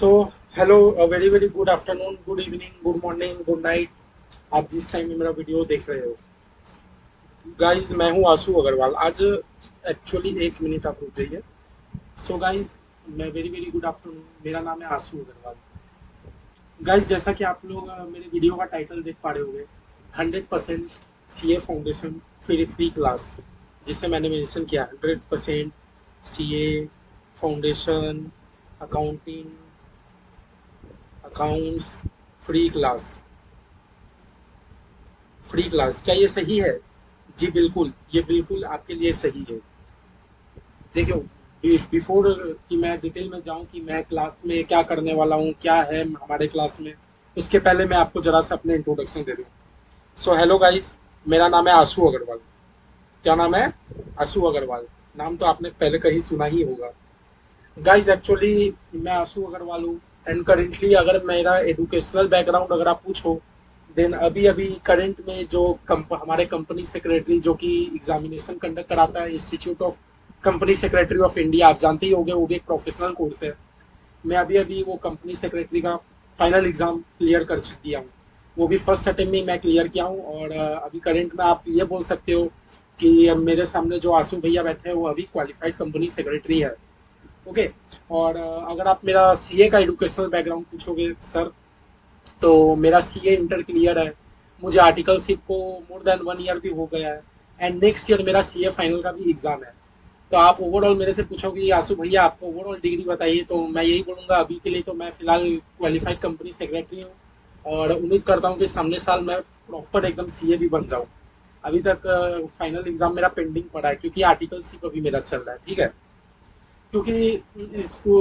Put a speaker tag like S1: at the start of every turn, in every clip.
S1: So hello, very very good afternoon, good evening, good morning, good night. आप जिस time में मेरा video देख रहे हो, गाइज मैं हूँ आशु अग्रवाल। आज एक्चुअली 1 मिनट आप रुक जाइए। सो गाइज, मैं वेरी वेरी गुड आफ्टरनून, मेरा नाम है आशु अग्रवाल। गाइज जैसा कि आप लोग मेरे वीडियो का टाइटल देख पा रहे होंगे, 100% C A foundation free free class, जिसे मैंने मेंशन किया 100% C A foundation accounting accounts free class. Free class, क्या ये सही है? जी बिल्कुल, ये बिल्कुल आपके लिए सही है। देखियो, बिफोर कि मैं डिटेल में जाऊं कि मैं क्लास में क्या करने वाला हूं, क्या है हमारे क्लास में, उसके पहले मैं आपको जरा सा अपने इंट्रोडक्शन दे दूं। सो हेलो गाइस, मेरा नाम है आशु अग्रवाल। क्या नाम है? आशु अग्रवाल। नाम तो आपने पहले कहीं सुना ही होगा। गाइस एक्चुअली मैं आशु अग्रवाल हूँ। एंड करेंटली अगर मेरा एजुकेशनल बैकग्राउंड अगर आप पूछो, देन अभी अभी करंट में जो हमारे कंपनी सेक्रेटरी जो कि एग्जामिनेशन कंडक्ट कराता है, institute of company secretary of India, आप जानते ही होंगे, वो भी एक प्रोफेशनल कोर्स है। मैं अभी अभी वो कंपनी सेक्रेटरी का फाइनल एग्जाम क्लियर कर दिया हूँ। वो भी फर्स्ट अटेम्प्ट में मैं क्लियर किया हूँ। और अभी करंट में आप ये बोल सकते हो कि मेरे सामने जो आंसू भैया बैठे हैं वो अभी क्वालिफाइड कंपनी सेक्रेटरी है। ओके। और अगर आप मेरा सीए का एजुकेशनल बैकग्राउंड पूछोगे सर, तो मेरा सीए इंटर क्लियर है। मुझे आर्टिकलशिप को मोर देन 1 ईयर भी हो गया है। एंड नेक्स्ट ईयर मेरा सीए फाइनल का भी एग्जाम है। तो आप ओवरऑल मेरे से पूछोगे कि आंसू भैया आपको ओवरऑल डिग्री बताइए, तो मैं यही बोलूंगा अभी के लिए तो मैं फिलहाल क्वालिफाइड कंपनी सेक्रेटरी हूँ। और उम्मीद करता हूँ कि सामने साल मैं प्रॉपर एकदम सीए भी बन जाऊँ। अभी तक फाइनल एग्जाम मेरा पेंडिंग पड़ा है क्योंकि आर्टिकलशिप अभी मेरा चल रहा है। ठीक है। क्योंकि इसको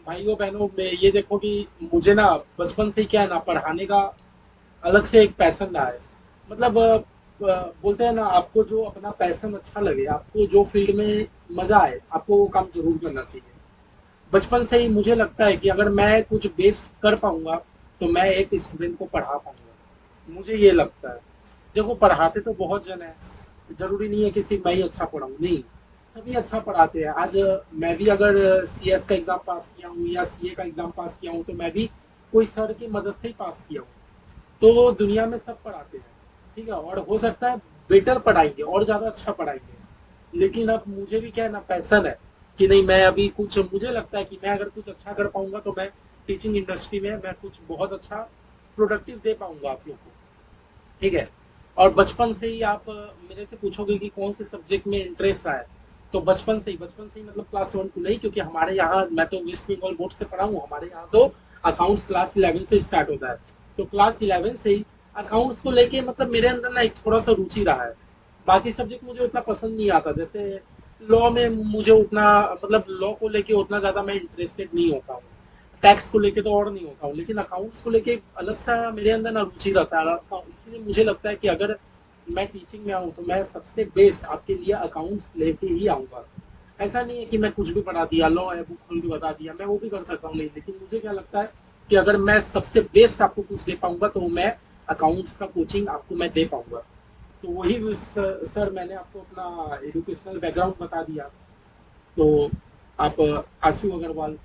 S1: भाइयों बहनों में ये देखो कि मुझे ना बचपन से ही क्या है ना, पढ़ाने का अलग से एक पैशन रहा है। मतलब बोलते हैं ना, आपको जो अपना पैशन अच्छा लगे, आपको जो फील्ड में मजा आए, आपको वो काम जरूर करना चाहिए। बचपन से ही मुझे लगता है कि अगर मैं कुछ बेस्ट कर पाऊंगा तो मैं एक स्टूडेंट को पढ़ा पाऊंगा। मुझे ये लगता है। देखो, पढ़ाते तो बहुत जन है, जरूरी नहीं है कि सिर्फ मैं ही अच्छा पढ़ाऊँ, नहीं, सभी अच्छा पढ़ाते हैं। आज मैं भी अगर सीएस का एग्जाम पास किया हूँ या सीए का एग्जाम पास किया हूँ तो मैं भी कोई सर की मदद से ही पास किया हूँ। तो दुनिया में सब पढ़ाते हैं। ठीक है, और हो सकता है बेटर पढ़ाएंगे और ज्यादा अच्छा पढ़ाएंगे। लेकिन अब मुझे भी क्या है ना, पैसन है कि नहीं, मैं अभी कुछ, मुझे लगता है कि मैं अगर कुछ अच्छा कर पाऊंगा तो मैं टीचिंग इंडस्ट्री में मैं कुछ बहुत अच्छा प्रोडक्टिव दे पाऊंगा आप लोग को। ठीक है। और बचपन से ही आप मेरे से पूछोगे कि कौन से सब्जेक्ट में इंटरेस्ट रहा है, तो बचपन से ही मतलब क्लास 1 टू नहीं, क्योंकि हमारे यहाँ मैं तो वेस्ट बंगाल बोर्ड से पढ़ा हूँ, हमारे यहाँ तो अकाउंट्स क्लास 11 से स्टार्ट होता है। तो क्लास 11 से ही अकाउंट्स को लेके मतलब मेरे अंदर ना एक थोड़ा सा रुचि रहा है। बाकी सब्जेक्ट मुझे उतना पसंद नहीं आता। जैसे लॉ में मुझे उतना, मतलब लॉ को लेके उतना ज्यादा मैं इंटरेस्टेड नहीं होता हूँ। टैक्स को लेके तो और नहीं होता हूँ, लेकिन अकाउंट्स को लेके अलग सा मेरे अंदर ना रुचि रहता है। इसलिए मुझे लगता है कि अगर मैं टीचिंग में आऊँ तो मैं सबसे बेस्ट आपके लिए अकाउंट्स लेके ही आऊँगा। ऐसा नहीं है कि मैं कुछ भी पढ़ा दिया, लॉ है बुक खोल के बता दिया, मैं वो भी कर सकता हूँ, नहीं, लेकिन मुझे क्या लगता है कि अगर मैं सबसे बेस्ट आपको कुछ दे पाऊंगा तो मैं अकाउंट्स का कोचिंग आपको मैं दे पाऊंगा। तो वही सर, मैंने आपको अपना एजुकेशनल बैकग्राउंड बता दिया। तो आप आशु अग्रवाल,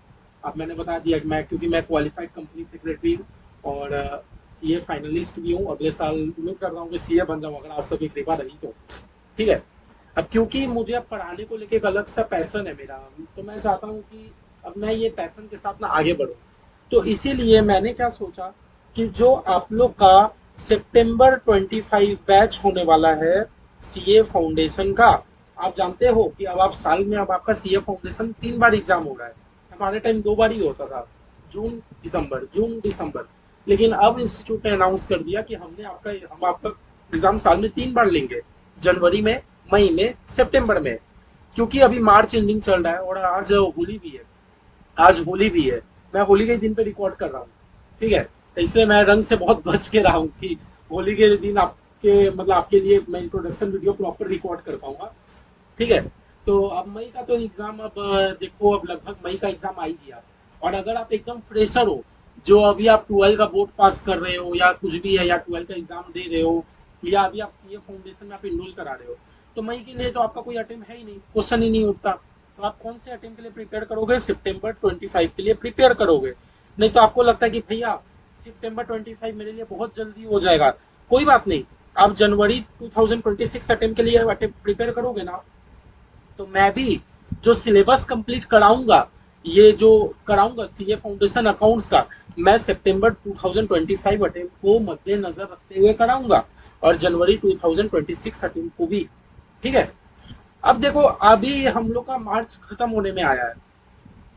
S1: आप मैंने बता दिया कि मैं, क्योंकि मैं क्वालिफाइड कंपनी सेक्रेटरी हूँ और सीए फाइनलिस्ट भी हूँ। अगले साल उम्मीद कर रहा हूँ कि सीए बन जाऊँ अगर आप सभी कृपा रही तो। ठीक है। अब क्योंकि मुझे अब पढ़ाने को लेके एक अलग सा पैशन है मेरा, तो मैं चाहता हूँ कि अब मैं ये पैशन के साथ ना आगे बढ़ूँ। तो इसीलिए मैंने क्या सोचा कि जो आप लोग का सितंबर 25 बैच होने वाला है सीए फाउंडेशन का। आप जानते हो कि अब आप साल में, अब आपका सीए फाउंडेशन 3 बार एग्जाम हो रहा है। हमारे टाइम 2 बार ही होता था, जून दिसंबर, जून दिसंबर। लेकिन अब इंस्टीट्यूट ने अनाउंस कर दिया कि हम आपका एग्जाम साल में 3 बार लेंगे, जनवरी में, मई में, सितंबर में। क्योंकि अभी मार्च एंडिंग चल रहा है और आज होली भी है। आज होली भी है। मैं होली के दिन पे रिकॉर्ड कर रहा हूँ। ठीक है। तो इसलिए मैं रंग से बहुत बच के रहा हूँ कि होली के दिन आपके, मतलब आपके लिए मैं इंट्रोडक्शन वीडियो प्रॉपर रिकॉर्ड कर पाऊंगा। ठीक है। तो अब मई का तो एग्जाम, अब देखो, अब लगभग मई का एग्जाम आ ही गया। और अगर आप एकदम फ्रेशर हो, जो अभी आप 12 का बोर्ड पास कर रहे हो या कुछ भी है, या 12 का एग्जाम दे रहे हो, या अभी आप सीए फाउंडेशन में आप इनरोल करा रहे हो, तो मई के लिए तो आपका कोई अटेम्प्ट है ही नहीं, क्वेश्चन ही नहीं उठता। तो आप कौन से अटेम्प्ट के लिए प्रिपेयर करोगे? सितंबर 25 के लिए प्रिपेयर करोगे। नहीं तो आपको लगता है कि भैया सितंबर 25 मेरे लिए बहुत जल्दी हो जाएगा, कोई बात नहीं, आप जनवरी 2026 अटेम्प्ट के लिए प्रिपेयर करोगे ना, तो मैं भी जो सिलेबस कंप्लीट कराऊंगा, ये जो कराऊंगा सीए फाउंडेशन अकाउंट्स का, मैं सितंबर 2025 अटेम्प्ट को मद्देनजर रखते हुए कराऊंगा, और जनवरी 2026 अटेम्प्ट को भी। ठीक है। अब देखो अभी हम लोग का मार्च खत्म होने में आया है,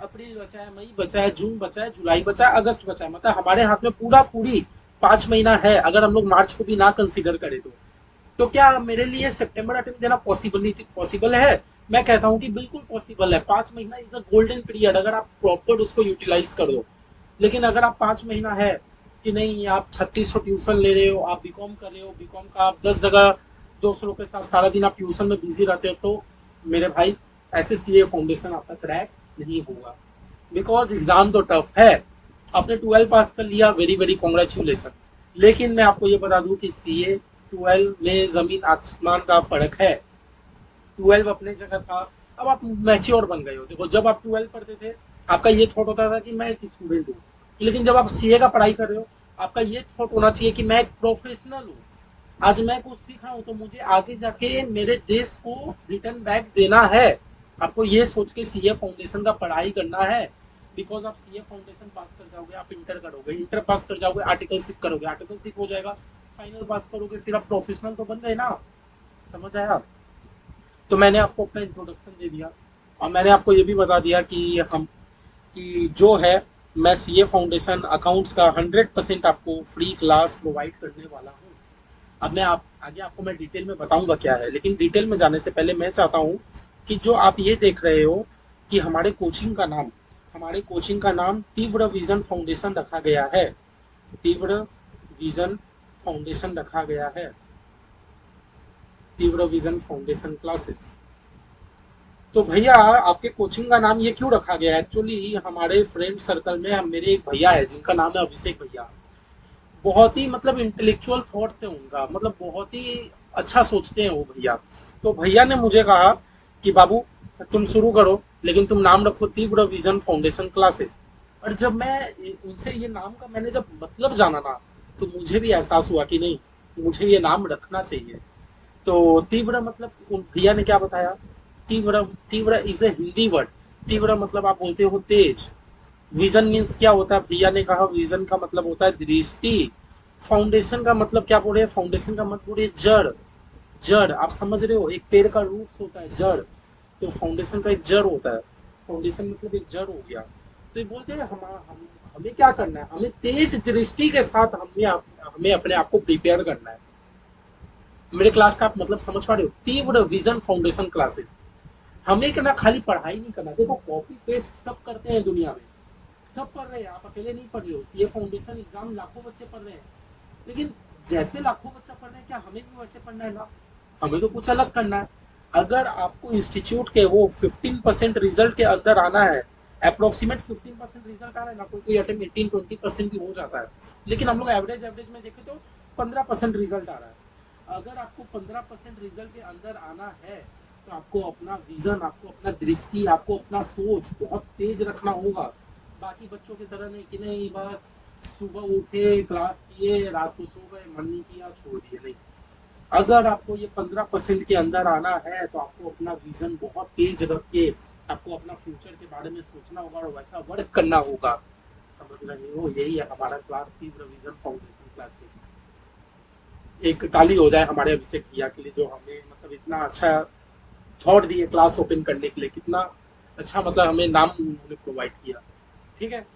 S1: अप्रैल बचा है, मई बचा है, जून बचा है, जुलाई बचा है, अगस्त बचा है, मतलब हमारे हाथ में पूरा पूरी 5 महीना है, अगर हम लोग मार्च को भी ना कंसीडर करें तो क्या मेरे लिए सितंबर अटेम्प्ट देना पॉसिबल है? मैं कहता हूं कि बिल्कुल पॉसिबल है। 5 महीना इज अ गोल्डन पीरियड, अगर आप प्रॉपर उसको यूटिलाइज कर दो। लेकिन अगर आप 5 महीना है कि नहीं, आप 3600 ट्यूशन ले रहे हो, आप बीकॉम कर रहे हो, बीकॉम का आप 10 जगह दोस्तों के साथ सारा दिन आप ट्यूशन में बिजी रहते हो, तो मेरे भाई ऐसे सीए फाउंडेशन आपका क्रैक नहीं होगा, बिकॉज एग्जाम तो टफ है। आपने 12 पास कर लिया, वेरी वेरी कॉन्ग्रेचुलेसन, लेकिन मैं आपको ये बता दूं कि सीए 12 में जमीन आसमान का फर्क है। 12 अपने जगह था, अब आप मैच्योर बन गए हो। देखो जब आप 12 पढ़ते थे, आपका ये थॉट होता था कि मैं एक स्टूडेंट हूँ, लेकिन जब आप सीए का पढ़ाई कर रहे हो, आपका ये थॉट होना चाहिए कि मैं एक प्रोफेशनल हूँ, आज मैं कुछ सीख रहा हूँ तो मुझे आगे जाके मेरे देश को रिटर्न बैक देना है। आपको ये सोच के सीए फाउंडेशन का पढ़ाई करना है, बिकॉज आप सीए फाउंडेशन पास कर जाओगे, आप इंटर करोगे, इंटर पास कर जाओगे, आर्टिकलशिप करोगे, आर्टिकलशिप हो जाएगा, फाइनल पास करोगे, फिर आप प्रोफेशनल तो बन गए ना। समझ आया? तो मैंने आपको अपना इंट्रोडक्शन दे दिया, और मैंने आपको ये भी बता दिया कि जो है, मैं सीए फाउंडेशन अकाउंट्स का 100% आपको फ्री क्लास प्रोवाइड करने वाला हूँ। अब मैं आप आगे आपको मैं डिटेल में बताऊंगा क्या है, लेकिन डिटेल में जाने से पहले मैं चाहता हूँ कि जो आप ये देख रहे हो कि हमारे कोचिंग का नाम तीव्र विजन फाउंडेशन रखा गया है। तीव्र विजन फाउंडेशन रखा गया है। तीव्र विजन फाउंडेशन क्लासेस। तो भैया आपके कोचिंग का नाम ये क्यों रखा गया है? एक्चुअली हमारे फ्रेंड सर्कल में मेरे एक भैया है जिनका नाम है अभिषेक भैया। बहुत ही मतलब इंटेलेक्चुअल थॉट्स है उनका, मतलब बहुत ही अच्छा सोचते हैं वो भैया। तो भैया ने मुझे कहा कि बाबू तुम शुरू करो, लेकिन तुम नाम रखो तीव्र विजन फाउंडेशन क्लासेस। और जब मैं उनसे ये नाम का मैंने जब मतलब जाना ना, तो मुझे भी एहसास हुआ कि नहीं, मुझे ये नाम रखना चाहिए। तो तीव्र मतलब उन भैया ने क्या बताया, तीव्र तीव्र इज ए हिंदी वर्ड। तीव्र मतलब आप बोलते हो तेज। विजन मीन्स क्या होता है? भैया ने कहा विजन का मतलब होता है दृष्टि। फाउंडेशन का मतलब क्या बोले? फाउंडेशन का मतलब बोले जड़। जड़ आप समझ रहे हो, एक पेड़ का रूट होता है जड़, तो फाउंडेशन का एक जड़ होता है। फाउंडेशन मतलब एक जड़ हो गया। तो ये बोलते हैं हमें क्या करना है, हमें तेज दृष्टि के साथ हमें अपने आप को प्रिपेयर करना है। मेरे क्लास का आप मतलब समझ पा रहे हो? तीव्र विजन फाउंडेशन क्लासेस। हमें ना खाली पढ़ाई नहीं करना, देखो कॉपी पेस्ट सब करते हैं दुनिया में, सब पढ़ रहे हैं, आप अकेले नहीं पढ़ रहे हो। सीए फाउंडेशन एग्जाम लाखों बच्चे पढ़ रहे हैं, लेकिन जैसे लाखों बच्चा पढ़ रहे हैं, क्या हमें भी वैसे पढ़ना है ना? हमें तो कुछ अलग करना है। अगर आपको इंस्टीट्यूट के वो 15% रिजल्ट के अंदर आना है, अप्रोक्सीमेट 15% रिजल्ट आ रहा है ना, कोई कोई अटेम्प्ट 18-20% भी हो जाता है, लेकिन हम लोग एवरेज एवरेज में देखें तो 15% रिजल्ट आ रहा है। अगर आपको 15% रिजल्ट के अंदर आना है, तो आपको अपना विजन, आपको अपना दृष्टि, आपको अपना सोच बहुत तेज रखना होगा। बाकी बच्चों की तरह नहीं कि नहीं बस सुबह उठे, क्लास किए, रात को सो गए, मन नहीं किया, छोड़ दिए, नहीं। अगर आपको ये 15% के अंदर आना है, तो आपको अपना विजन बहुत तेज रख के आपको अपना फ्यूचर के बारे में सोचना होगा और वैसा वर्क करना होगा। समझ रहे हो? यही है हमारा क्लास तीव्र विजन फाउंडेशन क्लासेस। एक ताली हो जाए हमारे अभिषेक भैया के लिए, जो हमें मतलब इतना अच्छा थॉट दिए क्लास ओपन करने के लिए, कितना अच्छा मतलब हमें नाम उन्होंने प्रोवाइड किया। ठीक है।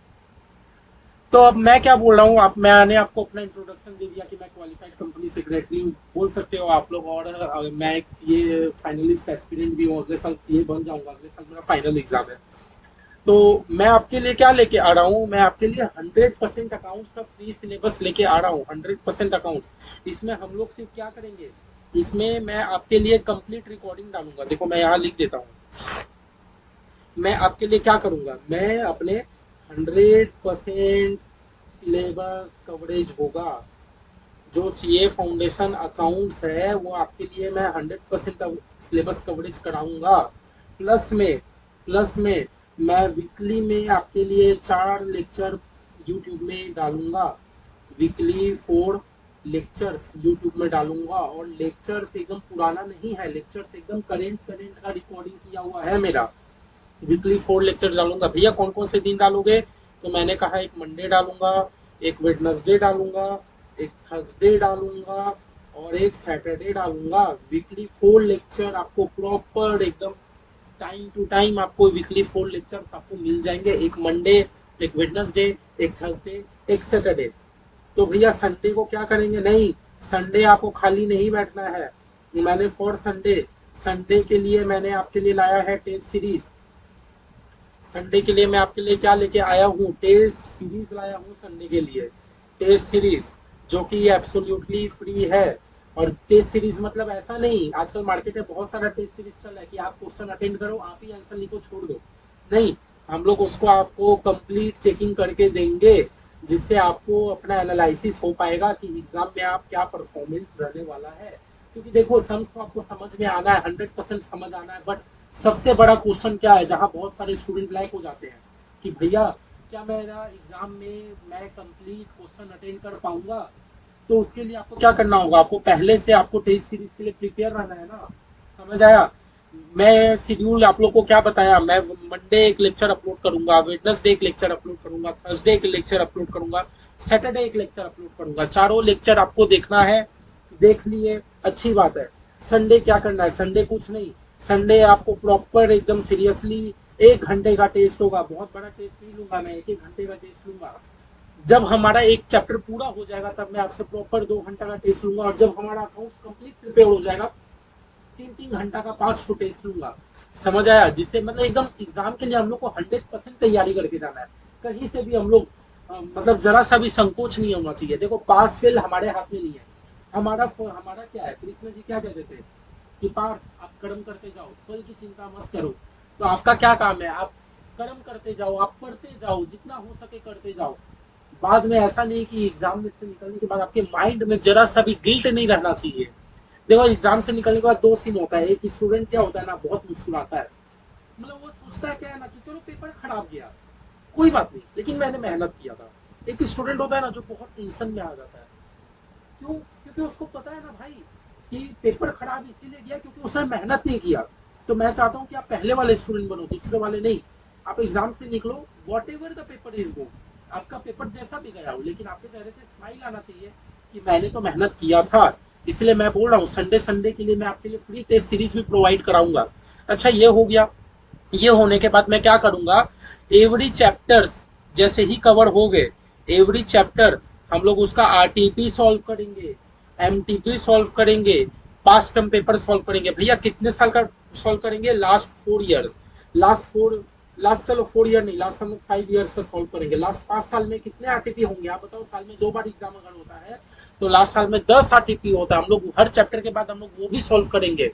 S1: तो अब मैं क्या बोल रहा हूँ, आप मैंने आपको अपना इंट्रोडक्शन दे दिया कि मैं क्वालिफाइड कंपनी सेक्रेटरी हूँ, बोल सकते हो आप लोग। और मैं एक सीए फाइनलिस्ट एस्पिरेंट भी हूँ, अगले साल सीए बन जाऊंगा, अगले साल मेरा फाइनल एग्जाम है। तो मैं आपके लिए क्या लेके आ रहा हूँ, मैं आपके लिए 100% अकाउंट्स का फ्री सिलेबस लेके आ रहा हूँ। 100% अकाउंट्स। इसमें हम लोग सिर्फ क्या करेंगे, इसमें मैं आपके लिए कंप्लीट रिकॉर्डिंग डालूंगा। देखो मैं यहाँ लिख देता हूँ, मैं आपके लिए क्या करूंगा, मैं अपने 100% सिलेबस कवरेज होगा। जो सीए फाउंडेशन अकाउंट्स है वो आपके लिए मैं 100% सिलेबस कवरेज कराऊंगा। प्लस में प्लस में मैं वीकली में आपके लिए 4 लेक्चर यूट्यूब में डालूंगा, वीकली 4 लेक्चर्स यूट्यूब में डालूंगा, और लेक्चर्स एकदम पुराना नहीं है, लेक्चर्स एकदम करेंट करेंट का रिकॉर्डिंग किया हुआ है मेरा। वीकली 4 लेक्चर डालूंगा। भैया कौन कौन से दिन डालोगे? तो मैंने कहा एक मंडे डालूंगा, एक वेडनेसडे डालूंगा, एक थर्सडे डालूंगा, और एक सैटरडे डालूंगा। वीकली 4 लेक्चर आपको प्रॉपर एकदम टाइम टू टाइम आपको वीकली 4 लेक्चर्स आपको मिल जाएंगे। एक मंडे, एक वेडनेसडे, एक थर्सडे, एक सैटरडे। तो भैया संडे को क्या करेंगे? नहीं, संडे आपको खाली नहीं बैठना है। मैंने फॉर संडे, संडे के लिए मैंने आपके लिए लाया है टेस्ट सीरीज। संडे के लिए मैं आपके लिए क्या लेके आया हूँ? टेस्ट सीरीज लाया हूँ संडे के लिए। टेस्ट सीरीज जो कि एब्सोल्युटली फ्री है। और टेस्ट सीरीज मतलब ऐसा नहीं, आजकल मार्केट में बहुत सारा टेस्ट सीरीज चल रहा है कि आप क्वेश्चन अटेंड करो, आप ही आंसर लिखो, छोड़ दो। नहीं, हम लोग उसको आपको कंप्लीट चेकिंग करके देंगे, जिससे आपको अपना एनालिसिस हो पाएगा कि एग्जाम में आप क्या परफॉर्मेंस रहने वाला है। क्योंकि देखो सम्स तो आपको समझ में आना है, 100% समझ आना है, बट सबसे बड़ा क्वेश्चन क्या है जहां बहुत सारे स्टूडेंट ब्लैक हो जाते हैं कि भैया क्या मेरा एग्जाम में मैं कंप्लीट क्वेश्चन अटेंड कर पाऊंगा? तो उसके लिए आपको क्या करना होगा? आपको पहले से आपको टेस्ट सीरीज के लिए प्रिपेयर रहना है ना। समझ आया? मैं शेड्यूल आप लोग को क्या बताया, मैं मंडे एक लेक्चर अपलोड करूंगा, वेडनेसडे एक लेक्चर अपलोड करूंगा, थर्सडे एक लेक्चर अपलोड करूंगा, सैटरडे एक लेक्चर अपलोड करूंगा। चारों लेक्चर आपको देखना है, देख लिए, अच्छी बात है। संडे क्या करना है? संडे कुछ नहीं, संडे आपको प्रॉपर एकदम सीरियसली 1 घंटे का टेस्ट होगा। बहुत बड़ा टेस्ट नहीं लूंगा मैं, 1 1 घंटे का टेस्ट लूंगा। जब हमारा एक चैप्टर पूरा हो जाएगा तब मैं आपसे प्रॉपर 2 घंटा का टेस्ट लूंगा, और जब हमारा अकाउंट्स कंप्लीट प्रिपेयर हो जाएगा 3 3 घंटा का 5 फुट टेस्ट लूंगा। समझ आया? जिससे मतलब एकदम एग्जाम के लिए हम लोग को 100% तैयारी करके जाना है। कहीं से भी हम लोग मतलब जरा सा भी संकोच नहीं होना चाहिए। देखो पास फेल हमारे हाथ में नहीं है। हमारा क्या है, कृष्ण जी क्या कहते थे कि पार्थ आप कर्म करते जाओ, फल की चिंता मत करो। तो आपका क्या काम है? आप कर्म करते जाओ, आप पढ़ते जाओ, जितना हो सके करते जाओ। बाद में ऐसा नहीं कि एग्जाम में से निकलने के बाद आपके माइंड में जरा सा भी गिल्ट नहीं रहना चाहिए। देखो एग्जाम से निकलने के बाद 2 सीन होता है। एक स्टूडेंट क्या होता है ना, बहुत मुस्कुराता है, मतलब वो सोचता है क्या है ना कि चलो पेपर खराब गया, कोई बात नहीं, लेकिन मैंने मेहनत किया था। एक स्टूडेंट होता है ना जो बहुत टेंशन में आ जाता है। क्यों? क्योंकि उसको पता है ना भाई कि पेपर खराब इसीलिए गया क्योंकि उसने मेहनत नहीं किया। तो मैं चाहता हूँ कि आप पहले वाले स्टूडेंट बनो, दूसरे वाले नहीं। आप एग्जाम से निकलो, what ever the paper is go, आपका पेपर जैसा भी गया हो, लेकिन आपके चेहरे से स्माइल आना चाहिए कि मैंने तो मेहनत किया था। इसलिए मैं बोल रहा हूँ संडे संडे के लिए मैं आपके लिए फ्री टेस्ट सीरीज भी प्रोवाइड कराऊंगा। अच्छा ये हो गया। ये होने के बाद मैं क्या करूंगा, एवरी चैप्टर्स जैसे ही कवर हो गए, एवरी चैप्टर हम लोग उसका आरटीपी सॉल्व करेंगे, एमटीपी सॉल्व करेंगे, पास्ट टर्म पेपर सॉल्व करेंगे। भैया कितने साल का सॉल्व करेंगे? Last 4 years. लास्ट चलो 4 ईयर नहीं, लास्ट हम लोग 5 ईयर्स से सॉल्व करेंगे। लास्ट 5 साल में कितने आरटीपी होंगे आप बताओ? साल में 2 बार एग्जाम अगर होता है तो लास्ट साल में 10 आरटीपी होता है। हम लोग हर चैप्टर के बाद हम लोग वो भी सॉल्व करेंगे।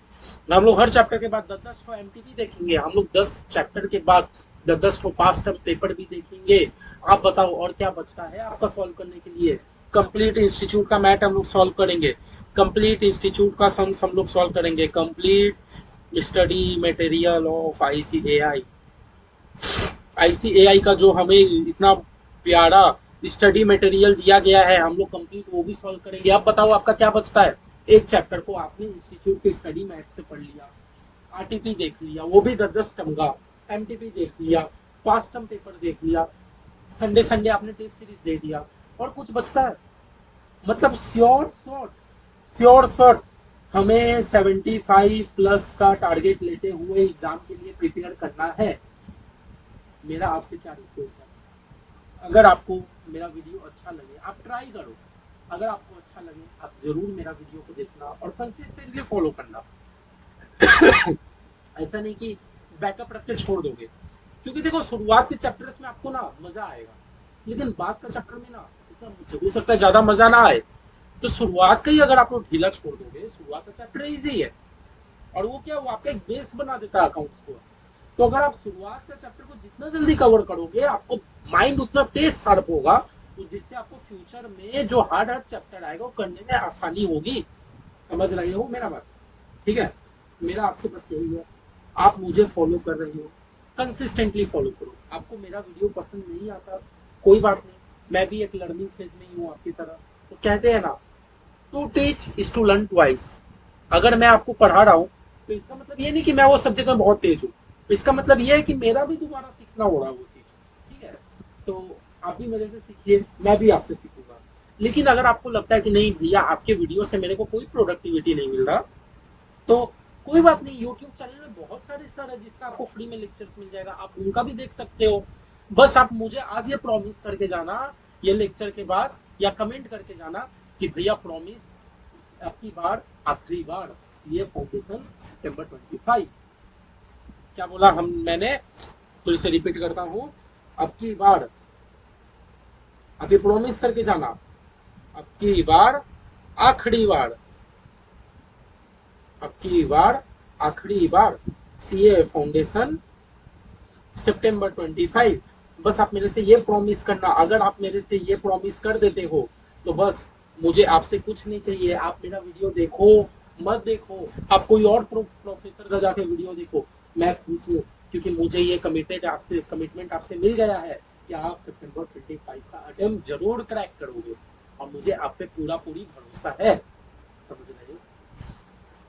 S1: हम लोग हर चैप्टर के बाद 10 10 को एमटीपी देखेंगे। हम लोग 10 चैप्टर के बाद 10 10 को पास्ट टर्म पेपर भी देखेंगे। आप बताओ और क्या बचता है आपका सॉल्व करने के लिए? कंप्लीट इंस्टीट्यूट का मैथ हम लोग सॉल्व करेंगे, कंप्लीट इंस्टीट्यूट का सम्स हम लोग सॉल्व करेंगे, complete study material of ICAI. ICAI का जो हमें इतना प्यारा स्टडी मटेरियल दिया गया है, हम लोग कंप्लीट वो भी सॉल्व करेंगे। अब बताओ आपका क्या बचता है? एक चैप्टर को आपने इंस्टीट्यूट के स्टडी मैथ से पढ़ लिया, आरटीपी देख लिया, वो भी 10 10 टर्म का, एमटीपी देख लिया, पास्ट टर्म पेपर देख लिया, संडे संडे आपने टेस्ट सीरीज दे दिया, और कुछ बचता है? मतलब श्योर शॉट हमें 75 प्लस का टारगेट लेते हुए एग्जाम के लिए प्रिपेयर करना है। मेरा आपसे क्या रिक्वेस्ट है, अगर आपको मेरा वीडियो अच्छा लगे आप ट्राई करो, अगर आपको अच्छा लगे आप जरूर मेरा वीडियो को देखना और कंसिस्टेंटली फॉलो करना। ऐसा नहीं कि बैकअप रख के छोड़ दोगे, क्योंकि देखो शुरुआत के चैप्टर्स में आपको ना मजा आएगा, लेकिन बाद का चैप्टर में ना इतना हो सकता है ज्यादा मजा ना आए। तो शुरुआत का ही अगर आप लोग ढीला छोड़ दोगे, शुरुआत का चैप्टर इजी है, और वो क्या, वो आपका एक बेस बना देता है अकाउंट्स को। तो अगर आप शुरुआत का चैप्टर को जितना जल्दी कवर करोगे, आपको माइंड उतना तेज शार्प होगा, तो जिससे आपको फ्यूचर में जो हार्ड हार्ड चैप्टर आएगा वो करने में आसानी होगी। समझ रहे हो मेरा बात? ठीक है, मेरा आपसे बस यही है, आप मुझे फॉलो कर रहे हो, कंसिस्टेंटली फॉलो करो। आपको मेरा वीडियो पसंद नहीं आता, कोई बात नहीं, मैं भी एक लर्निंग फेज में ही हूँ आपकी तरह। तो कहते हैं ना, to teach is to learn twice. अगर मैं आपको पढ़ा रहा हूँ तो इसका मतलब ये नहीं कि मैं वो सब्जेक्ट में बहुत तेज हूँ, इसका मतलब ये है कि मेरा भी दोबारा सीखना हो रहा है वो चीज। ठीक है, तो आप भी मेरे से सीखिए, मैं भी आपसे सीखूंगा। लेकिन अगर आपको लगता है कि नहीं भैया आपके वीडियो से मेरे को कोई प्रोडक्टिविटी नहीं मिल रहा, तो कोई बात नहीं, यूट्यूब चैनल में बहुत सारे सर है जिसका आपको फ्री में लेक्चर्स मिल जाएगा, आप उनका भी देख सकते हो। बस आप मुझे आज ये प्रॉमिस करके जाना, ये लेक्चर के बाद, या कमेंट करके जाना कि भैया प्रॉमिस, आपकी बार आखिरी बार सीए फाउंडेशन सितंबर 25। क्या बोला हम, मैंने फिर से रिपीट करता हूँ, अब की बार, अभी प्रॉमिस करके जाना, अब की बार आखिरी बार, अब की बार आखिरी बार सीए फाउंडेशन सितंबर 25। बस आप मेरे से ये प्रॉमिस करना, अगर आप मेरे से ये प्रॉमिस कर देते हो तो बस मुझे आपसे कुछ नहीं चाहिए। आप मेरा वीडियो देखो मत देखो, आप कोई और प्रोफेसर का जाके वीडियो देखो, मैं खुश हूँ, क्योंकि मुझे ये कमिटमेंट आपसे मिल गया है कि आप सितंबर 25 का अटेम्प्ट जरूर क्रैक करोगे, और मुझे आप पे पूरा पूरी भरोसा है। समझ रहे हो?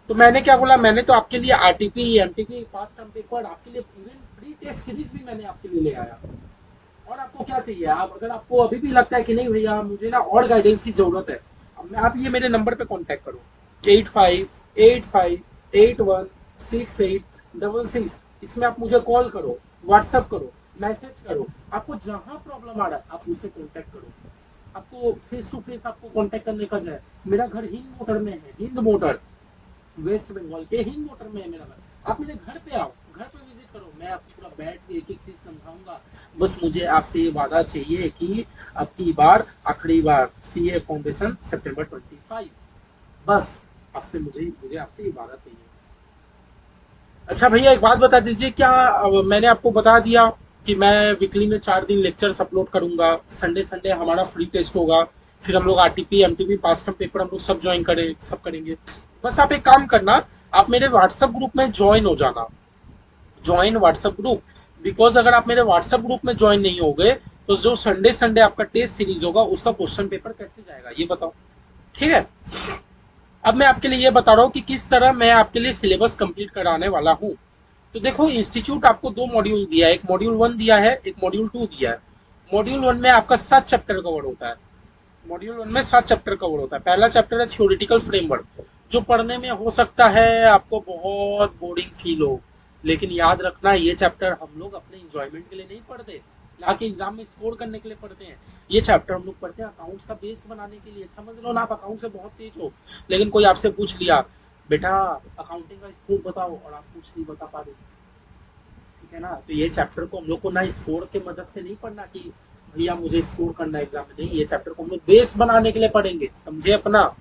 S1: तो मैंने क्या बोला, मैंने तो आपके लिए आरटीपी एमटीपी पास टर्म पेपर, आपके लिए इवन फ्री टेस्ट सीरीज भी मैंने आपके लिए ले आया। और आपको क्या चाहिए, आप अगर आपको अभी भी लगता है कि नहीं भैया मुझे ना और गाइडेंस की जरूरत है, अब मैं, आप ये मेरे नंबर पे कांटेक्ट करो, 85858166, इसमें आप मुझे कॉल करो, व्हाट्सएप करो, मैसेज करो, आपको जहां प्रॉब्लम आ रहा है आप मुझसे कांटेक्ट करो। आपको फेस टू फेस आपको कांटेक्ट करने का है, मेरा घर हिंद मोटर में है, हिंद मोटर, वेस्ट बंगाल के हिंद मोटर में है मेरा घर। आप मेरे घर पे आओ, घर पे विजिट करो, मैं आपको पूरा बैठ के एक एक चीज समझाऊंगा। बस मुझे आपसे ये वादा चाहिए कि अब की बार आखिरी बार सीए फाउंडेशन सितंबर 25, बस आपसे मुझे मुझे आपसे ये वादा चाहिए। अच्छा भैया एक बात बता दीजिए, क्या मैंने आपको बता दिया कि मैं वीकली में 4 दिन लेक्चर्स अपलोड करूंगा, संडे संडे हमारा फ्री टेस्ट होगा, फिर हम लोग आरटीपी एमटीपी पास टाइम पेपर हम लोग सब ज्वाइन करें, सब करेंगे। बस आप एक काम करना, आप मेरे व्हाट्सएप ग्रुप में ज्वाइन हो जाना, ज्वाइन व्हाट्सएप ग्रुप। बिकॉज अगर आप मेरे व्हाट्सएप ग्रुप में ज्वाइन नहीं होगे तो जो संडे संडे आपका टेस्ट सीरीज होगा उसका क्वेश्चन पेपर कैसे जाएगा ये बताओ। ठीक है, अब मैं आपके लिए ये बता रहा हूँ कि किस तरह मैं आपके लिए सिलेबस कंप्लीट कराने वाला हूँ। तो देखो, इंस्टीट्यूट आपको 2 मॉड्यूल दिया है, एक मॉड्यूल 1 दिया है, एक मॉड्यूल 2 दिया है। मॉड्यूल 1 में आपका 7 चैप्टर कवर होता है, मॉड्यूल 1 में 7 चैप्टर कवर होता है। पहला चैप्टर है थ्योरेटिकल फ्रेमवर्क, जो पढ़ने में हो सकता है आपको बहुत बोरिंग फील हो, लेकिन याद रखना ये चैप्टर हम लोग अपने इंजॉयमेंट के लिए नहीं पढ़ते, ना कि एग्जाम में स्कोर करने के लिए पढ़ते हैं। ये चैप्टर हम लोग पढ़ते हैं अकाउंट्स का बेस बनाने के लिए। समझ लो ना, आप अकाउंट से बहुत तेज हो, लेकिन कोई आपसे पूछ लिया बेटा अकाउंटिंग का स्कोर बताओ, और आप कुछ नहीं बता पा रहे, ठीक है ना, तो ये चैप्टर को हम लोग को ना स्कोर के मदद से नहीं पढ़ना कि भैया मुझे स्कोर करना है एग्जाम में, नहीं, ये चैप्टर को हम लोग बेस बनाने के लिए पढ़ेंगे, समझे अपना।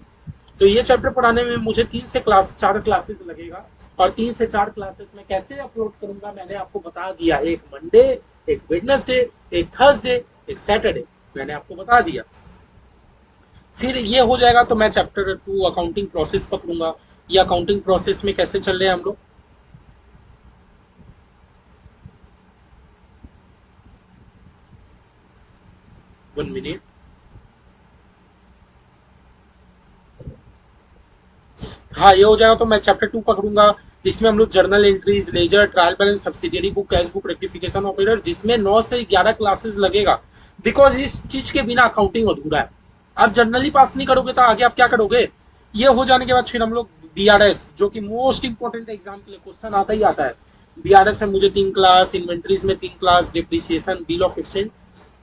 S1: तो ये चैप्टर पढ़ाने में मुझे 3 से 4 क्लासेस लगेगा, और 3 से 4 क्लासेस में कैसे अपलोड करूंगा मैंने आपको बता दिया, एक मंडे, एक वेडनेसडे, एक थर्सडे, एक सैटरडे, मैंने आपको बता दिया। फिर ये हो जाएगा तो मैं चैप्टर 2 अकाउंटिंग प्रोसेस पकड़ूंगा। ये अकाउंटिंग प्रोसेस में कैसे चल रहे हैं हम लोग, 1 मिनट। हाँ ये हो जाएगा तो मैं चैप्टर 2 पकड़ूंगा। इसमें हम लोग journal entries, ledger, trial balance, subsidiary book, cash book, rectification of error, जिसमें 9 से 11 क्लासेस लगेगा। बिकॉज इस चीज के बिना अकाउंटिंग अधूरा है। आप जर्नली पास नहीं करोगे तो आगे आप क्या करोगे। ये हो जाने के बाद फिर हम लोग बीआरएस, जो कि मोस्ट इंपॉर्टेंट एग्जाम के लिए क्वेश्चन आता ही आता है। बीआरएस में मुझे 3 क्लास, इन्वेंट्रीज में 3 class, depreciation, bill of exchange,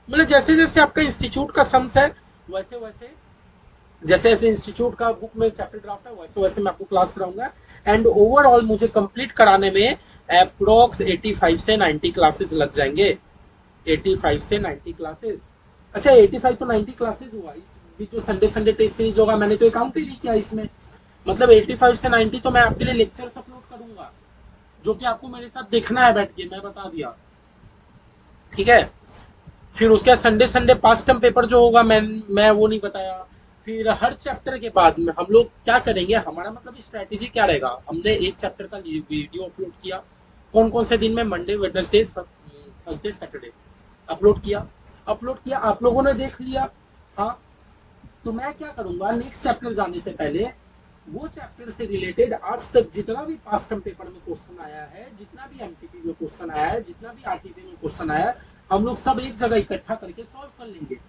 S1: मतलब जैसे जैसे आपका इंस्टीट्यूट का सम्स है वैसे वैसे, जैसे जैसे इंस्टीट्यूट का बुक में चैप्टर ड्राफ्ट है वैसे वैसे मैं आपको क्लास कराऊंगा। एंड ओवरऑल मुझे कंप्लीट कराने में अप्रोक्स 85 से 90 क्लासेस लग जाएंगे, 85 से 90 क्लासेस। अच्छा 85 to 90 क्लासेस हुआ, इस बीच जो संडे संडे टेस्ट सीरीज होगा मैंने तो काउंट ही नहीं किया इसमें, मतलब 85 से 90 तो मैं आपके लिए लेक्चर्स अपलोड करूंगा, जो कि आपको मेरे साथ देखना है बैठ के, मैं बता दिया। ठीक है, फिर उसके बाद संडे संडे पास टर्म पेपर जो होगा मैं वो नहीं बताया। फिर हर चैप्टर के बाद में हम लोग क्या करेंगे, हमारा मतलब स्ट्रेटेजी क्या रहेगा, हमने एक चैप्टर का वीडियो अपलोड किया, कौन कौन से दिन में, Monday Wednesday Thursday Saturday upload किया। अपलोड किया, आप लोगों ने देख लिया। हाँ, तो मैं क्या करूंगा, नेक्स्ट चैप्टर जाने से पहले वो चैप्टर से रिलेटेड आज तक जितना भी पास्ट टर्म पेपर में क्वेश्चन आया है, जितना भी एमटीपी में क्वेश्चन आया है, जितना भी आरटीपी में क्वेश्चन आया है, हम लोग सब एक जगह इकट्ठा करके सॉल्व कर लेंगे।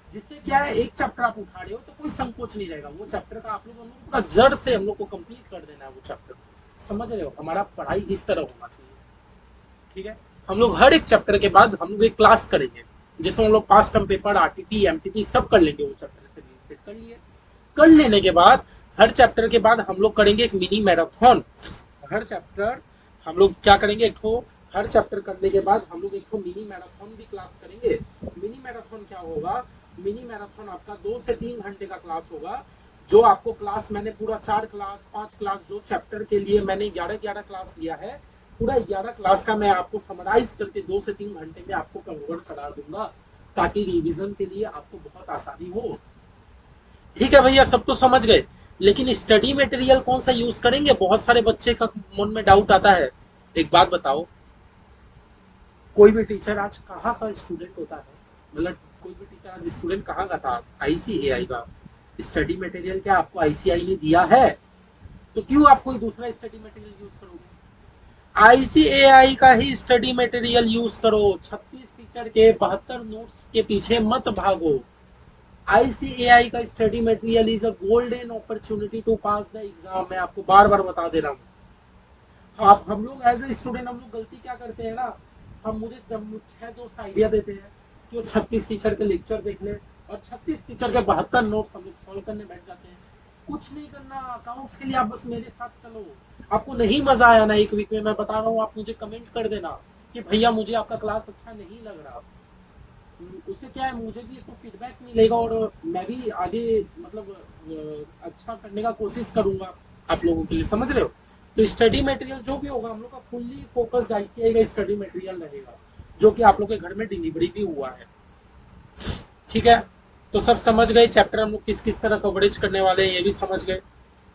S1: जिससे क्या है, एक चैप्टर आप उठा रहे हो तो कोई संकोच नहीं रहेगा, वो चैप्टर का आप लोग, हम लोग पूरा जड़ से हम लोग को कंप्लीट कर देना है वो चैप्टर। समझ रहे हो, हमारा पढ़ाई इस तरह होना चाहिए। ठीक है, हम लोग हर एक चैप्टर के बाद हम लोग एक क्लास करेंगे, जिसमें हम लोग past term paper, RTP, MTP सब कर लेंगे, वो चैप्टर से रिलेटेड कर लिए। कर लेने के बाद हर चैप्टर के बाद हम लोग करेंगे एक मिनी मैराथन। हर चैप्टर हम लोग क्या करेंगे, एक ठो हर चैप्टर करने के बाद हम लोग एक ठो मिनी मैराथन भी क्लास करेंगे। मिनी मैराथन क्या होगा, मिनी मैराथन आपका 2 से 3 घंटे का क्लास होगा। जो आपको क्लास मैंने पूरा 4 क्लास 5 क्लास, जो चैप्टर के लिए मैंने 11-11 क्लास लिया है, पूरा 11 क्लास का मैं आपको समराइज करके 2 से 3 घंटे में आपको कवर करा दूंगा, ताकि रिवीजन के लिए आपको बहुत आसानी हो। ठीक है भैया, सब तो समझ गए, लेकिन स्टडी मटेरियल कौन सा यूज करेंगे, बहुत सारे बच्चे का मन में डाउट आता है। एक बात बताओ, कोई भी टीचर आज कहाँ का स्टूडेंट होता है, मतलब कोई भी टीचर आज स्टूडेंट कहाँ का था, आईसीएआई का। स्टडी मटेरियल क्या आपको आईसीआई ने दिया है, तो क्यों आप कोई दूसरा स्टडी मटेरियल यूज करोगे। आईसीएआई का ही स्टडी मटेरियल यूज करो, 36 टीचर के 72 नोट्स के पीछे मत भागो। आईसीएआई का study material is a golden opportunity to pass the exam, मैं आपको बार बार बता दे रहा हूँ। आप, हम लोग एज ए स्टूडेंट हम लोग गलती क्या करते हैं ना, हम मुझे 6 दोस्त आइडिया देते हैं कि वो 36 टीचर के लेक्चर देख ले, और 36 टीचर के 72 नोट्स हम लोग सॉल्व करने बैठ जाते हैं। कुछ नहीं करना, अकाउंट्स के लिए आप बस मेरे साथ चलो। आपको नहीं मजा आया ना एक वीक में, मैं बता रहा हूँ, आप मुझे कमेंट कर देना कि भैया मुझे आपका क्लास अच्छा नहीं लग रहा। उससे क्या है, मुझे भी तो फीडबैक मिलेगा, और मैं भी आगे मतलब अच्छा करने का कोशिश करूंगा आप लोगों के लिए। समझ रहे हो, तो स्टडी मटेरियल जो भी होगा हम लोग का फुल्ली फोकस्ड आईसीआई का स्टडी मटेरियल रहेगा, जो कि आप लोग के घर में डिलीवरी भी हुआ है। ठीक है, तो सब समझ गए चैप्टर हम लोग किस किस तरह कवरेज करने वाले हैं, ये भी समझ गए।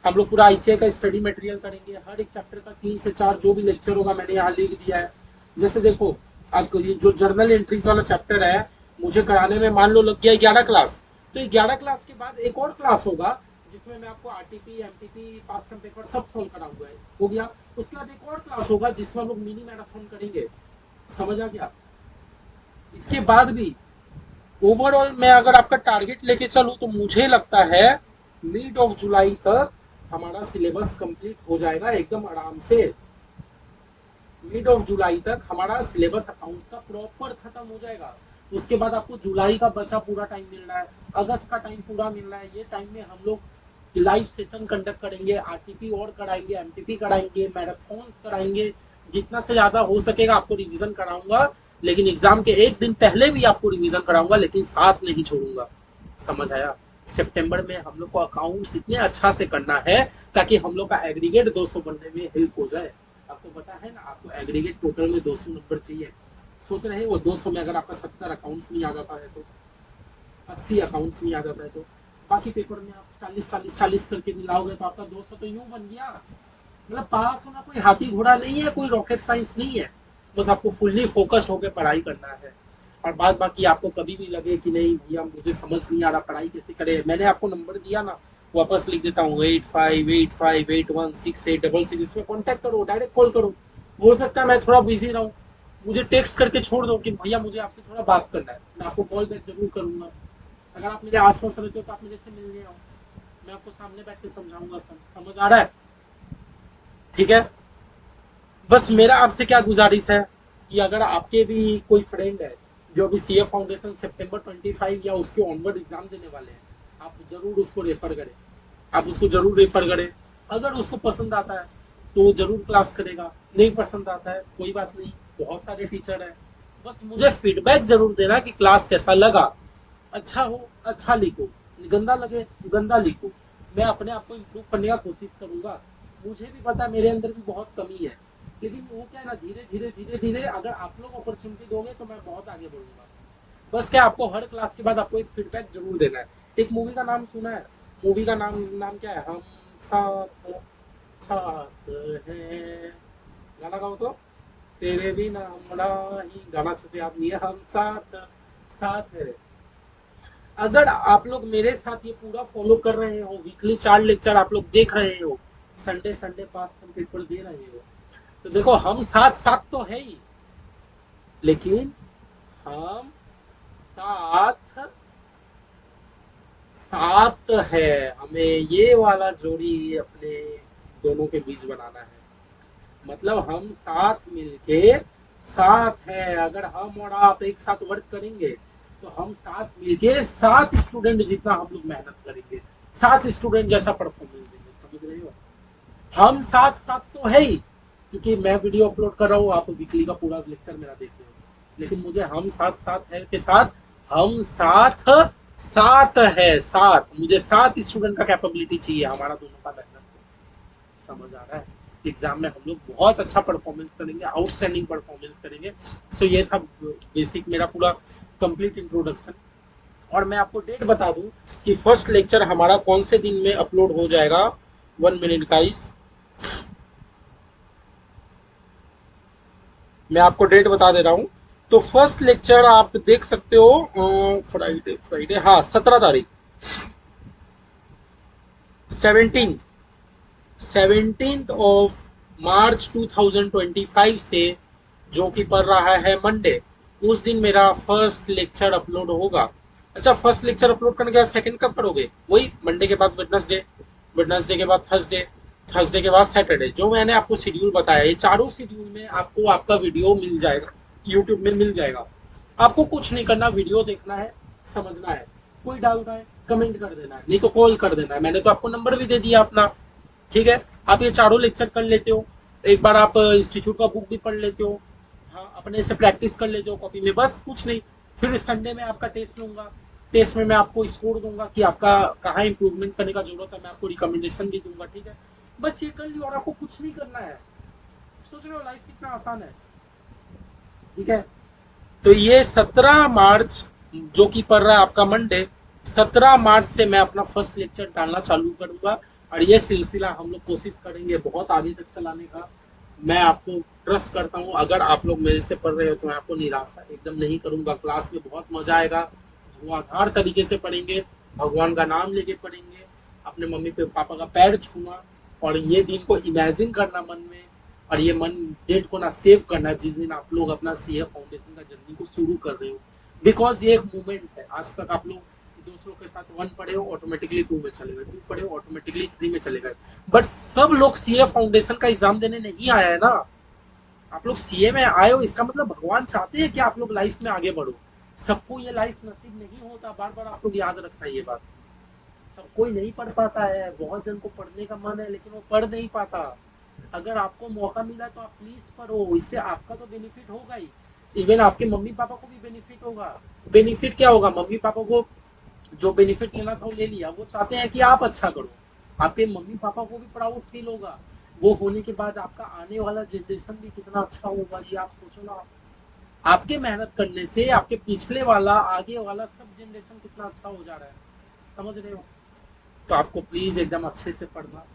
S1: हम लोग पूरा आईसीआई का स्टडी मटेरियल करेंगे, हर एक चैप्टर का 3 से 4 जो भी लेक्चर होगा मैंने यहाँ लिख दिया है। जैसे देखो, आपको ये जो जर्नल एंट्रीज वाला चैप्टर है, मुझे कराने में मान लो लग गया 11 क्लास, तो 11 क्लास के बाद एक और क्लास होगा, जिसमें मैं आपको RTP, MTP, past term paper सब सोल्व कराऊंगा, हो गया। उसके बाद एक और क्लास होगा जिसमें हम लोग मिनी मैराथन करेंगे। समझ आ गया। इसके बाद भी ओवरऑल मैं अगर आपका टारगेट लेके चलूं, तो मुझे लगता है मिड ऑफ जुलाई तक हमारा सिलेबस कंप्लीट हो जाएगा एकदम आराम से। मिड ऑफ जुलाई तक हमारा सिलेबस अकाउंट्स का प्रॉपर खत्म हो जाएगा। उसके बाद आपको जुलाई का बचा पूरा टाइम मिल रहा है, अगस्त का टाइम पूरा मिल रहा है, ये टाइम में हम लोग लाइव सेशन कंडक्ट करेंगे, आरटीपी और कराएंगे, एमटीपी कराएंगे, मैराथन्स कराएंगे। जितना से ज्यादा हो सकेगा आपको रिवीजन कराऊंगा, लेकिन एग्जाम के एक दिन पहले भी आपको रिवीजन कराऊंगा, लेकिन साथ नहीं छोड़ूंगा। समझ आया। सितंबर में हम लोग को अकाउंट्स इतने अच्छा से करना है, ताकि हम लोग का एग्रीगेट 200 बनने में हेल्प हो जाए। आपको पता है ना, आपको एग्रीगेट टोटल में 200 नंबर चाहिए। सोच रहे हैं वो 200 में अगर आपका 70 अकाउंट्स नहीं आ जाता है, तो 80 अकाउंट्स नहीं आ जाता है, तो बाकी पेपर में आप 40-40-40 करके मिलाओगे, तो आपका 200 तो यूं बन गया। मतलब पास होना कोई हाथी घोड़ा नहीं है, कोई रॉकेट साइंस नहीं है। बस आपको फुल्ली फोकस्ड होकर पढ़ाई करना है। और बाद बाकी आपको कभी भी लगे कि नहीं भैया मुझे समझ नहीं आ रहा पढ़ाई कैसे करे, मैंने आपको नंबर दिया ना, वापस लिख देता हूँ, 8585816866, इसमें कॉन्टैक्ट करो, डायरेक्ट कॉल करो। हो सकता है मैं थोड़ा बिजी रहूँ, मुझे टेक्स्ट करके छोड़ दो कि भैया मुझे आपसे थोड़ा बात करना है, मैं आपको कॉल बैक जरूर करूंगा। अगर आप मेरे आसपास रहते हो तो आप मेरे से मिलने आओ, मैं आपको सामने बैठ के समझाऊंगा। समझ आ रहा है। ठीक है, बस मेरा आपसे क्या गुजारिश है कि अगर आपके भी कोई फ्रेंड है जो अभी सीए फाउंडेशन सितंबर 25 या उसके ऑनवर्ड एग्जाम देने वाले हैं, आप जरूर उसको रेफर करें। आप उसको जरूर रेफर करें। अगर उसको पसंद आता है तो वो जरूर क्लास करेगा, नहीं पसंद आता है कोई बात नहीं, बहुत सारे टीचर हैं। बस मुझे फीडबैक जरूर देना कि क्लास कैसा लगा। अच्छा हो अच्छा लिखो, गंदा लगे गंदा लिखो, मैं अपने आप को इम्प्रूव करने का कोशिश करूंगा। मुझे भी पता है मेरे अंदर भी बहुत कमी है, लेकिन वो क्या है ना, धीरे धीरे धीरे धीरे अगर आप लोग अपॉर्चुनिटी दोगे तो मैं बहुत आगे बढ़ूंगा। बस क्या, आपको हर क्लास के बाद आपको एक फीडबैक जरूर देना है। एक मूवी का नाम सुना है, मूवी का नाम नाम क्या है, हम साथ साथ हैं, गाना गाओ तो। तेरे बिना हमरा ही, गाना अच्छे से याद नहीं है, हम साथ साथ है। अगर आप लोग मेरे साथ ये पूरा फॉलो कर रहे हो, वीकली 4 लेक्चर आप लोग देख रहे हो, संडे संडे पास हम पेपर दे रहे हो, तो देखो हम साथ साथ तो है ही, लेकिन हम साथ साथ है। हमें ये वाला जोड़ी अपने दोनों के बीच बनाना है। मतलब हम साथ मिलके साथ है। अगर हम और आप एक साथ वर्क करेंगे तो हम साथ मिलके 7 स्टूडेंट जितना हम लोग मेहनत करेंगे, 7 स्टूडेंट जैसा परफॉर्मेंस देंगे। समझ रहे हो? हम साथ साथ तो है ही, क्योंकि मैं वीडियो अपलोड कर रहा हूँ, आप वीकली का पूरा लेक्चर मेरा देख रहे हो, लेकिन मुझे हम साथ साथ है के साथ हम साथ साथ है। साथ मुझे 7 स्टूडेंट का कैपेबिलिटी चाहिए हमारा दोनों का मेहनत से। समझ आ रहा है? एग्जाम में हम लोग बहुत अच्छा परफॉर्मेंस करेंगे, आउटस्टैंडिंग परफॉर्मेंस करेंगे। सो ये था बेसिक मेरा पूरा कंप्लीट इंट्रोडक्शन। और मैं आपको डेट बता दूं कि फर्स्ट लेक्चर हमारा कौन से दिन में अपलोड हो जाएगा। 1 मिनट गाइस, मैं आपको डेट बता दे रहा हूँ। तो फर्स्ट लेक्चर आप देख सकते हो फ्राइडे फ्राइडे, हाँ 17 तारीख, 17 ऑफ मार्च 2025 से, जो कि पड़ रहा है मंडे, उस दिन मेरा फर्स्ट लेक्चर अपलोड होगा। अच्छा, फर्स्ट लेक्चर अपलोड करने के बाद सेकंड कब करोगे? वही मंडे के बाद वेडनेसडे, वेडनेसडे के बाद थर्सडे, थर्सडे के बाद सैटरडे। जो मैंने आपको शेड्यूल बताया, ये चारों शेड्यूल में आपको आपका वीडियो मिल जाएगा, यूट्यूब में मिल जाएगा। आपको कुछ नहीं करना, वीडियो देखना है, समझना है। कोई डाउट है कमेंट कर देना है, नहीं तो कॉल कर देना है। मैंने तो आपको नंबर भी दे दिया अपना। ठीक है, आप ये चारों लेक्चर कर लेते हो, एक बार आप इंस्टीट्यूट का बुक भी पढ़ लेते हो, हाँ अपने से प्रैक्टिस कर लेते हो कॉपी में, बस कुछ नहीं। फिर संडे में आपका टेस्ट लूंगा, टेस्ट में मैं आपको स्कोर दूंगा कि आपका कहाँ इंप्रूवमेंट करने का जरूरत है, मैं आपको रिकमेंडेशन भी दूंगा। ठीक है, बस ये कर लियो और आपको कुछ नहीं करना है। सोच रहे हो लाइफ कितना आसान है? ठीक है, तो ये 17 मार्च, जो कि पड़ रहा है आपका मंडे, 17 मार्च से मैं अपना फर्स्ट लेक्चर डालना चालू करूंगा। और ये सिलसिला हम लोग कोशिश करेंगे बहुत आगे तक चलाने का। मैं आपको ट्रस्ट करता हूँ, अगर आप लोग मेरे से पढ़ रहे हो तो मैं आपको निराशा एकदम नहीं करूंगा। क्लास में बहुत मजा आएगा, धुआंधार तरीके से पढ़ेंगे, भगवान का नाम लेके पढ़ेंगे, अपने मम्मी पापा का पैर छूना, और ये दिन को इमेजिन करना मन में, और ये मन डेट को ना सेव करना जिस दिन आप लोग अपना सीए फाउंडेशन का जर्नी को शुरू कर रहे हो। बिकॉज ये एक मूवमेंट है। आज तक आप लोग दूसरों के साथ 1 पढ़े हो, ऑटोमेटिकली 2 में चले गए, 2 पढ़े हो, ऑटोमेटिकली 3 में चले गए। बट सब लोग सीए फाउंडेशन का एग्जाम देने नहीं आया है ना। आप लोग सीए में आए हो, इसका मतलब भगवान चाहते हैं कि आप लोग लाइफ में आगे बढ़ो। सबको ये लाइफ नसीब नहीं होता, बार बार आप लोग याद रखना ये बात। सब कोई नहीं पढ़ पाता है, बहुत जन को पढ़ने का मन है लेकिन वो पढ़ नहीं पाता। अगर आपको मौका मिला तो आप प्लीज पढ़ो, इससे आपका तो बेनिफिट होगा ही, इवन आपके मम्मी पापा को भी बेनिफिट होगा। बेनिफिट क्या होगा? मम्मी पापा को जो बेनिफिट लेना था वो ले लिया, वो चाहते हैं कि आप अच्छा करो। आपके मम्मी पापा को भी प्राउड फील होगा। वो होने के बाद आपका आने वाला जनरेशन भी कितना अच्छा होगा, ये आप सोचो ना। आपके मेहनत करने से आपके पिछले वाला, आगे वाला सब जनरेशन कितना अच्छा हो जा रहा है। समझ रहे हो? तो आपको प्लीज एकदम अच्छे से पढ़ना।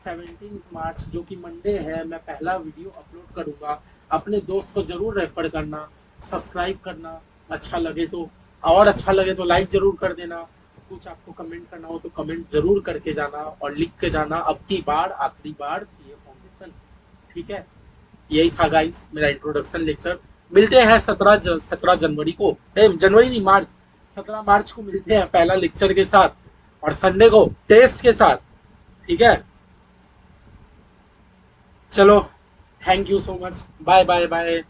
S1: 17 मार्च जो कि मंडे है, मैं पहला वीडियो अपलोड करूंगा। अपने दोस्त को जरूर रेफर करना, सब्सक्राइब करना, अच्छा लगे तो, और अच्छा लगे तो लाइक जरूर कर देना। कुछ आपको कमेंट करना हो तो कमेंट जरूर करके जाना, और लिख के जाना, अब की बार आखिरी बार सीए फाउंडेशन। ठीक है, यही था गाइस मेरा इंट्रोडक्शन लेक्चर। मिलते हैं 17 जनवरी को, जनवरी नहीं, मार्च, 17 मार्च को मिलते हैं पहला लेक्चर के साथ, और संडे को टेस्ट के साथ। ठीक है, चलो, thank you so much, bye bye bye.